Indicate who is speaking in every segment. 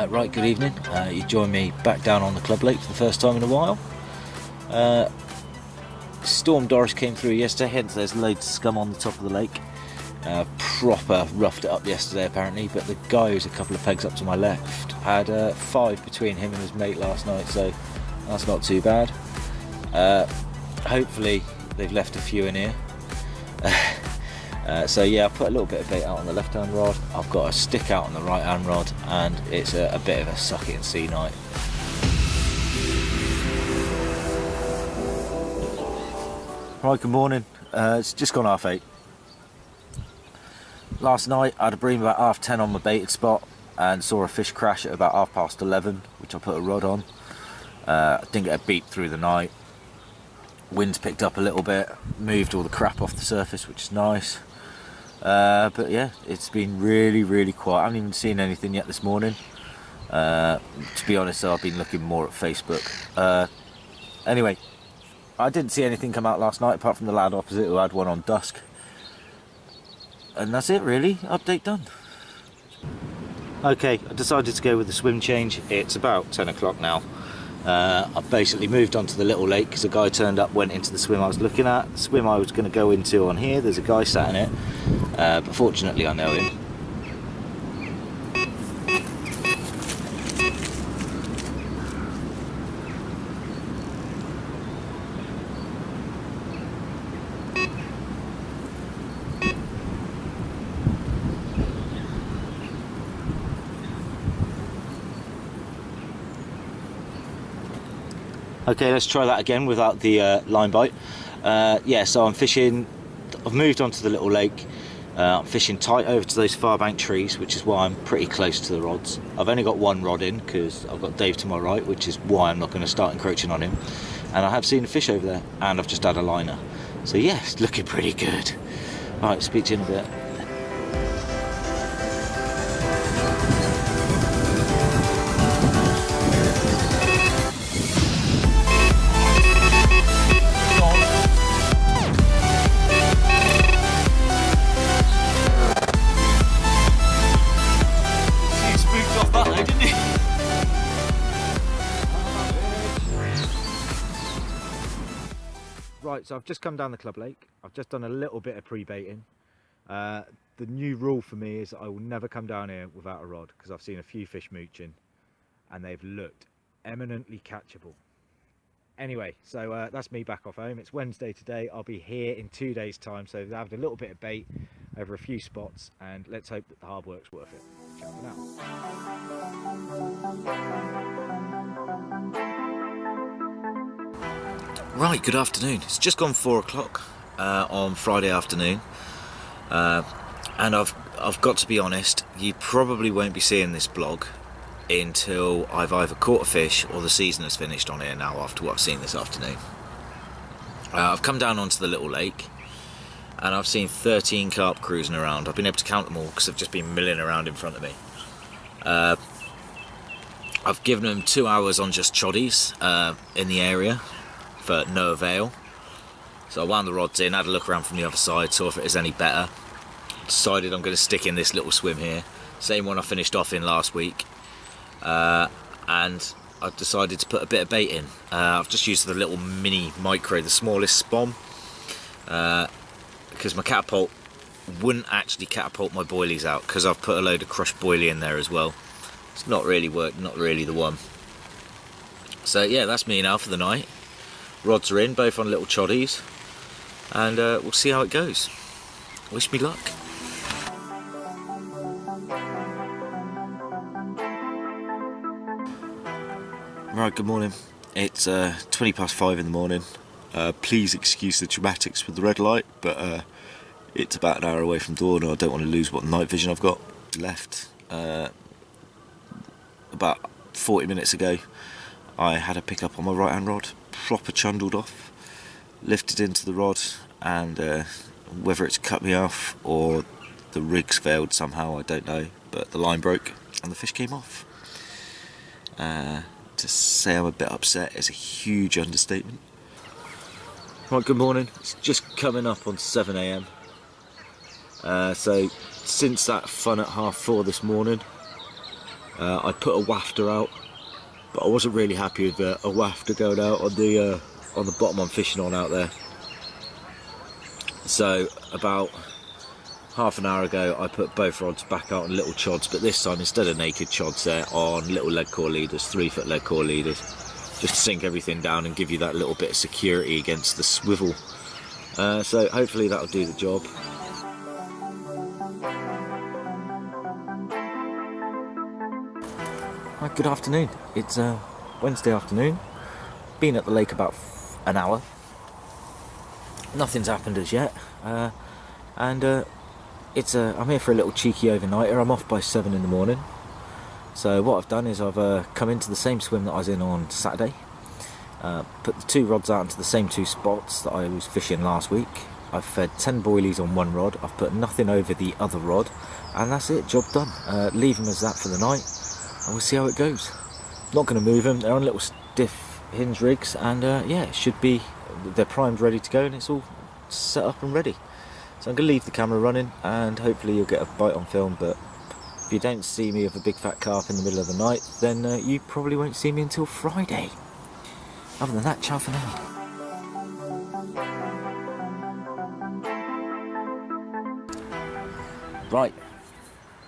Speaker 1: Right, good evening. You join me back down on the club lake for the first time in a while. Storm Doris came through yesterday, hence there's loads of scum on the top of the lake. Proper roughed it up yesterday apparently, but the guy who's a couple of pegs up to my left had 5 between him and his mate last night, so that's not too bad. Hopefully they've left a few in here. So yeah, I've put a little bit of bait out on the left hand rod, I've got a stick out on the right hand rod, and it's a bit of a suck it and see night. Right, good morning. It's just gone 8:30. Last night I had a bream about 10:30 on my baited spot and saw a fish crash at about 11:30, which I put a rod on. I didn't get a beat through the night. Wind's picked up a little bit, moved all the crap off the surface, which is nice. But yeah, it's been really quiet. I haven't even seen anything yet this morning. To be honest, I've been looking more at Facebook. Anyway, I didn't see anything come out last night apart from the lad opposite who had one on dusk. And that's it really, update done. Okay, I decided to go with the swim change. It's about 10 o'clock now. I've basically moved on to the little lake because a guy turned up, went into the swim I was looking at. The swim I was going to go into on here, there's a guy sat in it, but fortunately I know him. Okay, let's try that again without the line bite. Yeah, so I'm fishing, I've moved on to the little lake. I'm fishing tight over to those far bank trees, which is why I'm pretty close to the rods. I've only got one rod in because I've got Dave to my right, which is why I'm not going to start encroaching on him. And I have seen a fish over there, and I've just had a liner. So yeah, it's looking pretty good. Alright, speak to you in a bit. Right, so I've just come down the club lake. I've just done a little bit of pre-baiting. The new rule for me is I will never come down here without a rod because I've seen a few fish mooching and they've looked eminently catchable. Anyway, so that's me back off home. It's Wednesday today. I'll be here in 2 days' time, so I've had a little bit of bait over a few spots, and let's hope that the hard work's worth it. Ciao for now. Right, good afternoon. It's just gone 4 o'clock on Friday afternoon, and I've got to be honest, you probably won't be seeing this vlog until I've either caught a fish or the season has finished on here now after what I've seen this afternoon. I've come down onto the little lake and I've seen 13 carp cruising around. I've been able to count them all because they've just been milling around in front of me. I've given them 2 hours on just choddies in the area for no avail. So I wound the rods in, had a look around from the other side, saw if it was any better. Decided I'm going to stick in this little swim here, same one I finished off in last week, and I've decided to put a bit of bait in. I've just used the little mini micro, the smallest spawn, because my catapult wouldn't actually catapult my boilies out because I've put a load of crushed boilie in there as well. It's not really worked, not really the one. So yeah, that's me now for the night. Rods are in, both on little choddies, and we'll see how it goes. Wish me luck. Right, good morning. It's 5:20 in the morning. Please excuse the dramatics with the red light, but it's about an hour away from dawn and I don't want to lose what night vision I've got left. About 40 minutes ago I had a pickup on my right hand rod, proper chundled off, lifted into the rod, and whether it's cut me off or the rig's failed somehow, I don't know, but the line broke and the fish came off. To say I'm a bit upset is a huge understatement. Right, good morning. It's just coming up on 7 AM. So since that fun at 4:30 this morning, I put a wafter out, but I wasn't really happy with a wafter going out on the bottom I'm fishing on out there. So about half an hour ago I put both rods back out on little chods, but this time instead of naked chods they're on little lead core leaders, 3-foot lead core leaders, just to sink everything down and give you that little bit of security against the swivel. So hopefully that'll do the job. Hi, good afternoon. It's Wednesday afternoon. Been at the lake about an hour. Nothing's happened as yet, and I'm here for a little cheeky overnighter. I'm off by 7 in the morning. So what I've done is I've come into the same swim that I was in on Saturday, put the 2 rods out into the same 2 spots that I was fishing last week. I've fed 10 boilies on 1 rod, I've put nothing over the other rod, and that's it, job done. Leave them as that for the night, and we'll see how it goes. Not going to move them, they're on little stiff hinge rigs, and yeah, it should be, they're primed, ready to go, and it's all set up and ready. So I'm going to leave the camera running, and hopefully you'll get a bite on film, but if you don't see me with a big fat carp in the middle of the night, then you probably won't see me until Friday. Other than that, ciao for now. Right,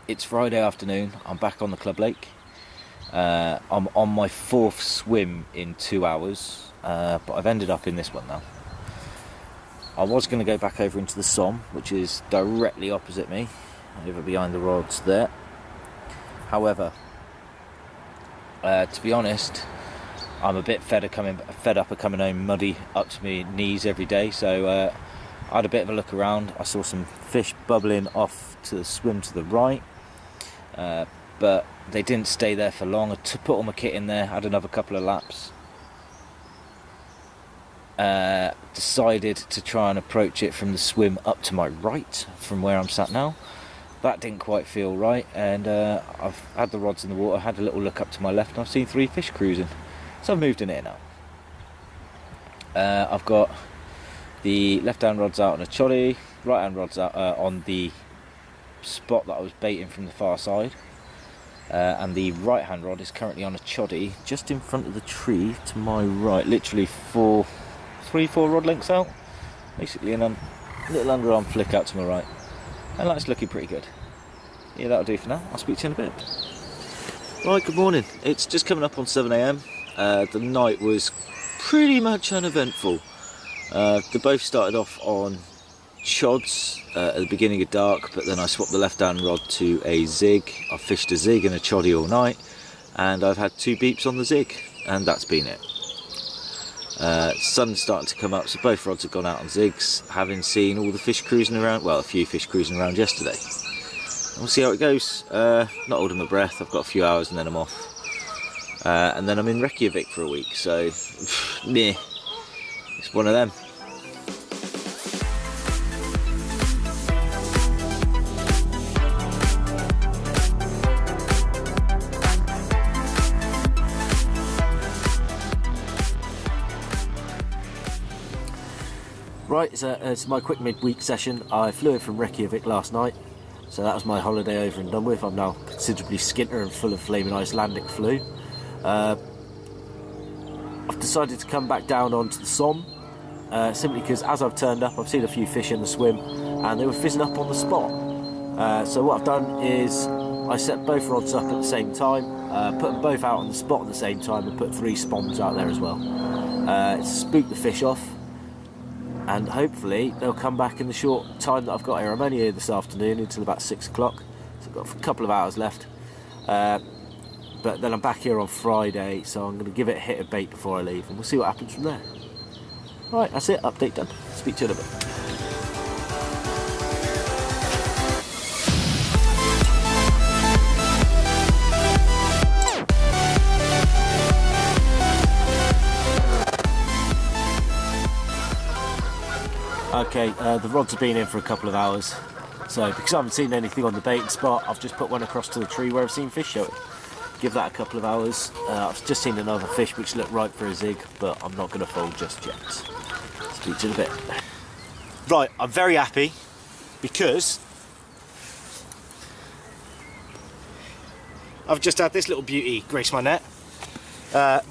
Speaker 1: it's Friday afternoon, I'm back on the club lake. I'm on my 4th swim in 2 hours, but I've ended up in this one now. I was going to go back over into the Somme, which is directly opposite me, over behind the rods there. However, to be honest, I'm a bit fed up of coming home muddy up to my knees every day, so I had a bit of a look around. I saw some fish bubbling off to the swim to the right, but they didn't stay there for long. I put all my kit in there, had another couple of laps, decided to try and approach it from the swim up to my right from where I'm sat now. That didn't quite feel right, and I've had the rods in the water, had a little look up to my left, and I've seen 3 fish cruising, so I've moved in here now. I've got the left hand rods out on a choddy, right hand rods out on the spot that I was baiting from the far side, and the right hand rod is currently on a choddy just in front of the tree to my right, literally 3-4 rod lengths out, basically, and a little underarm flick out to my right, and that's looking pretty good. Yeah, that'll do for now. I'll speak to you in a bit. Right, good morning. It's just coming up on 7 AM. The night was pretty much uneventful. They both started off on chods at the beginning of dark, but then I swapped the left hand rod to a zig. I fished a zig and a choddy all night, and I've had 2 beeps on the zig, and that's been it. Sun's starting to come up, so both rods have gone out on zigs, having seen all the fish cruising around, well, a few fish cruising around yesterday. We'll see how it goes. Not holding my breath, I've got a few hours and then I'm off. And then I'm in Reykjavik for a week, so meh, it's one of them. Right, it's my quick midweek session. I flew in from Reykjavik last night, so that was my holiday over and done with. I'm now considerably skinter and full of flaming Icelandic flu. I've decided to come back down onto the Somme, simply because as I've turned up, I've seen a few fish in the swim, and they were fizzing up on the spot. So what I've done is I set both rods up at the same time, put them both out on the spot at the same time, and put 3 spawns out there as well. It's spooked the fish off, and hopefully they'll come back in the short time that I've got here. I'm only here this afternoon until about 6 o'clock, so I've got a couple of hours left. But then I'm back here on Friday, so I'm going to give it a hit of bait before I leave, and we'll see what happens from there. Right, that's it, update done. Speak to you in a bit. Okay, the rods have been in for a couple of hours, so because I haven't seen anything on the baiting spot, I've just put one across to the tree where I've seen fish showing. Give that a couple of hours. I've just seen another fish which looked right for a zig, but I'm not going to fold just yet. Speak to you in a bit. Right, I'm very happy because
Speaker 2: I've just had this little beauty grace my net.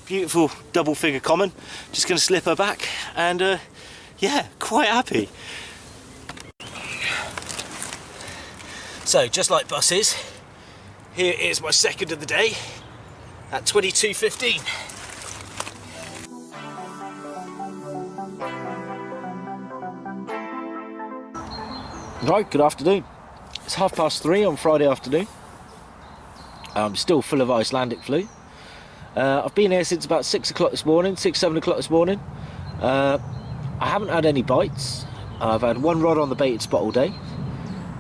Speaker 2: Beautiful double figure common. Just going to slip her back, and yeah, quite happy. So just like buses, here is my second of the day at 22:15. Right, good afternoon. It's 3:30 on Friday afternoon. I'm still full of Icelandic flu. I've been here since about 6 o'clock this morning, 7 o'clock this morning. I haven't had any bites. I've had one rod on the baited spot all day.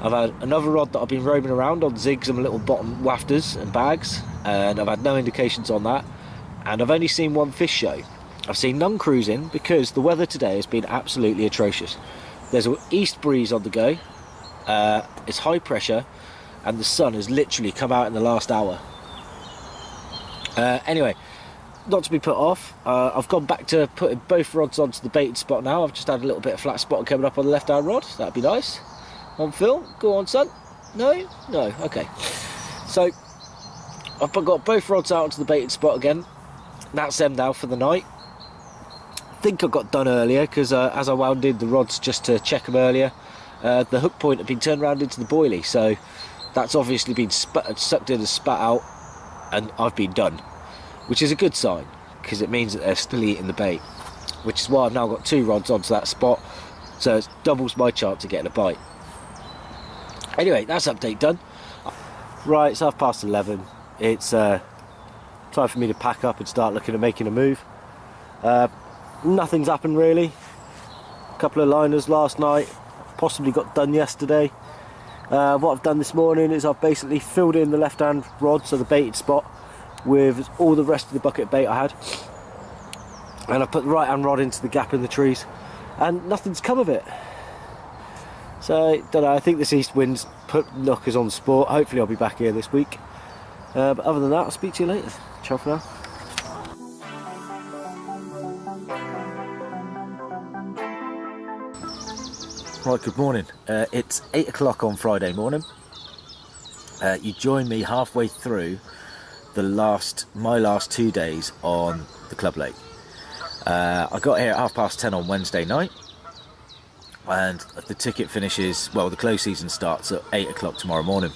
Speaker 2: I've had another rod that I've been roaming around on zigs and little bottom wafters and bags, and I've had no indications on that. And I've only seen one fish show. I've seen none cruising because the weather today has been absolutely atrocious. There's an east breeze on the go. It's high pressure, and the sun has literally come out in the last hour. Anyway, not to be put off, I've gone back to putting both rods onto the baited spot now. I've just had a little bit of flat spot coming up on the left hand rod. That'd be nice. On film, go on, son. No, okay. So I've got both rods out onto the baited spot again. That's them now for the night. I think I got done earlier because as I wound in the rods just to check them earlier, the hook point had been turned around into the boilie, so that's obviously been sucked in and spat out, and I've been done, which is a good sign because it means that they're still eating the bait, which is why I've now got 2 rods onto that spot, so it doubles my chance of getting a bite. Anyway, that's update done. Right, it's 11:30. It's time for me to pack up and start looking at making a move. Nothing's happened really. A couple of liners last night, possibly got done yesterday. What I've done this morning is I've basically filled in the left hand rod, so the baited spot, with all the rest of the bucket bait I had, and I put the right hand rod into the gap in the trees, and nothing's come of it. So, don't know, I think this east wind's put knockers on sport. Hopefully I'll be back here this week. But other than that, I'll speak to you later. Ciao for now. Right, good morning. It's 8 o'clock on Friday morning. You joined me halfway through my last 2 days on the club lake. I got here at 10:30 on Wednesday night, and the ticket finishes, well, the close season starts at 8 o'clock tomorrow morning.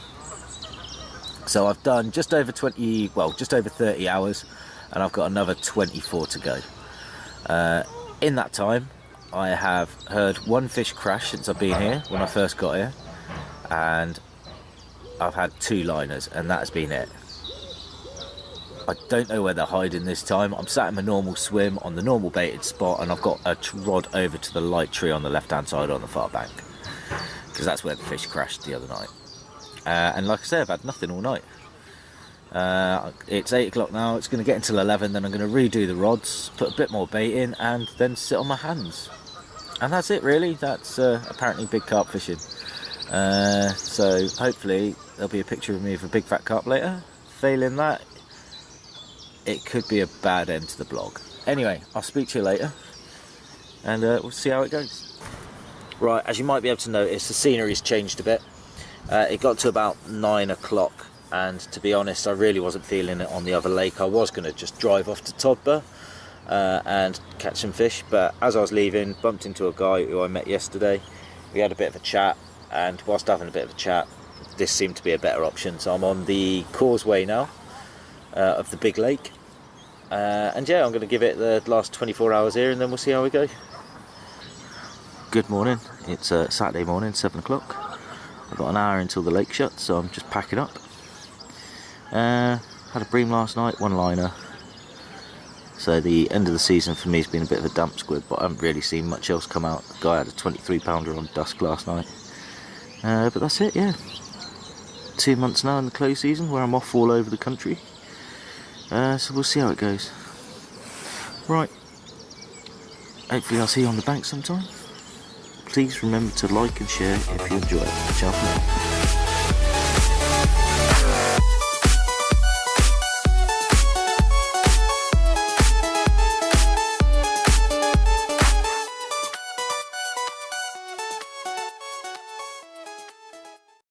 Speaker 2: So I've done just over 30 hours, and I've got another 24 to go. In that time, I have heard one fish crash since I've been here, when I first got here, and I've had 2 liners, and that has been it. I don't know where they're hiding this time. I'm sat in my normal swim on the normal baited spot, and I've got a rod over to the light tree on the left hand side on the far bank, because that's where the fish crashed the other night. And like I said, I've had nothing all night. It's 8 o'clock now. It's going to get until 11, then I'm going to redo the rods, put a bit more bait in, and then sit on my hands. And that's it really. That's apparently big carp fishing. So hopefully there'll be a picture of me with a big fat carp later. Failing that, it could be a bad end to the vlog. Anyway, I'll speak to you later, and we'll see how it goes. Right, as you might be able to notice, the scenery's changed a bit. It got to about 9 o'clock, and to be honest, I really wasn't feeling it on the other lake. I was going to just drive off to Todber and catch some fish, but as I was leaving, bumped into a guy who I met yesterday. We had a bit of a chat, and whilst having a bit of a chat, this seemed to be a better option. So I'm on the causeway now of the big lake, and yeah, I'm going to give it the last 24 hours here, and then we'll see how we go. Good morning. It's Saturday morning, 7 o'clock. I've got an hour until the lake shuts, so I'm just packing up. Had a bream last night, 1 liner. So the end of the season for me has been a bit of a damp squid, but I haven't really seen much else come out. The guy had a 23 pounder on dusk last night. But that's it, yeah. 2 months now in the close season, where I'm off all over the country. So we'll see how it goes. Right. Hopefully I'll see you on the bank sometime. Please remember to like and share if you enjoy it. Ciao for now.